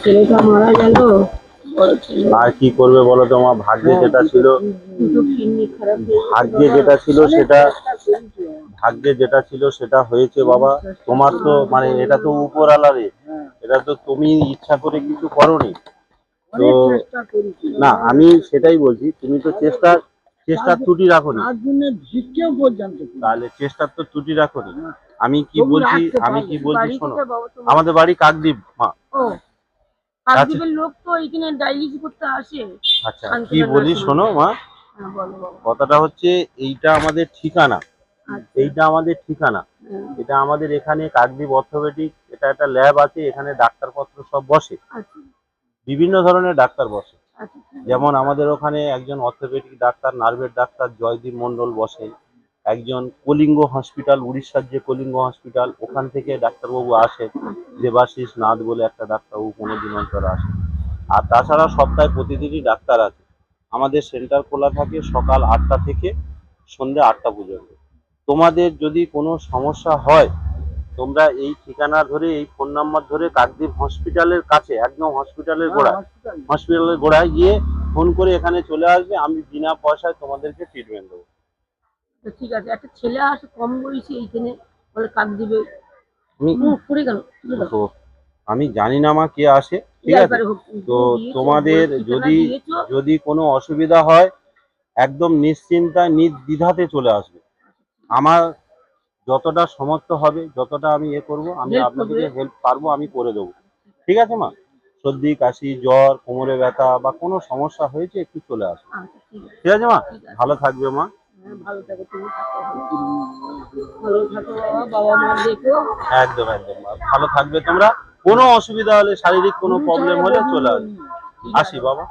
ছেলেটা মারা গেল, বড় ছেলে। আর কি করবে বলো তো মা, ভাগ্যে যেটা ছিল, ভাগ্যে যেটা ছিল সেটা, ভাগ্যে যেটা ছিল সেটা হয়েছে বাবা। তোমার তো মানে এটা তো উপরওয়ালারে, এটা তো তুমি ইচ্ছা করে কিছু করোনি তো। না আমি সেটাই বলছি, তুমি তো চেষ্টার ত্রুটি রাখোনি, তাহলে চেষ্টার তো ত্রুটি রাখোনি। আমি কি বলছি শোনো, আমাদের বাড়ি কাকদ্বীপ মা। কাকদ্বীপের লোক তো এখানে ডায়ালিসিস করতে আসে। আচ্ছা কি বলি শোনো মা, কথাটা হচ্ছে এইটা আমাদের ঠিকানা, এইটা আমাদের ঠিকানা, এটা আমাদের এখানে কাকদ্বীপ অর্থোপেডিক, এটা একটা ল্যাব আছে, এখানে ডাক্তারপত্র সব বসে, বিভিন্ন ধরনের ডাক্তার বসে। যেমন আমাদের ওখানে একজন অর্থোপেডিক ডাক্তার, নার্ভের ডাক্তার জয়দীপ মন্ডল বসে, একজন কলিঙ্গ হসপিটাল, উড়িষ্যার যে কলিঙ্গ হসপিটাল ওখান থেকে ডাক্তারবাবু আসে, দেবাশিস নাথ বলে একটা ডাক্তারবাবু 15 দিন অন্তর আসে। আর তাছাড়া সপ্তাহে প্রতিদিনই ডাক্তার আছে। আমাদের সেন্টার খোলা থাকে সকাল 8টা থেকে সন্ধ্যে 8টা পর্যন্ত। তোমাদের যদি কোনো সমস্যা হয়, তোমরা এই ঠিকানা ধরে, এই ফোন নাম্বার ধরে কাকদ্বীপ হসপিটালের কাছে, একদম হসপিটালের গোড়ায় গিয়ে ফোন করে এখানে চলে আসবে, আমি বিনা পয়সায় তোমাদেরকে ট্রিটমেন্ট দেবো। ঠিক আছে, একটা ছেলে আসে কম বয়সী এইখানে, বলে কাকদ্বীপে পড়ে গেল। আমি জানি না মা কে আসে, ঠিক আছে। তো তোমাদের যদি কোনো অসুবিধা হয় একদম নিশ্চিন্তায় নির্দ্বিধাতে চলে আসবে। আমার যতটা সমর্থ হবে, যতটা আমি করব, আমি আপনাদেরকে হেল্প পারবো, আমি করে দেবো, ঠিক আছে মা। সর্দি কাশি জ্বর কোমরে ব্যথা বা কোনো সমস্যা হয়েছে একটু চলে আসবে, ঠিক আছে মা। ভালো থাকবে মা। ভালো থাকো, তুমি ভালো থাকো বাবা মা দেখো। একদম একদম ভালো থাকবে তোমরা। কোনো অসুবিধা হলে, শারীরিক কোনো প্রবলেম হলে চলে আসবে। আসি বাবা।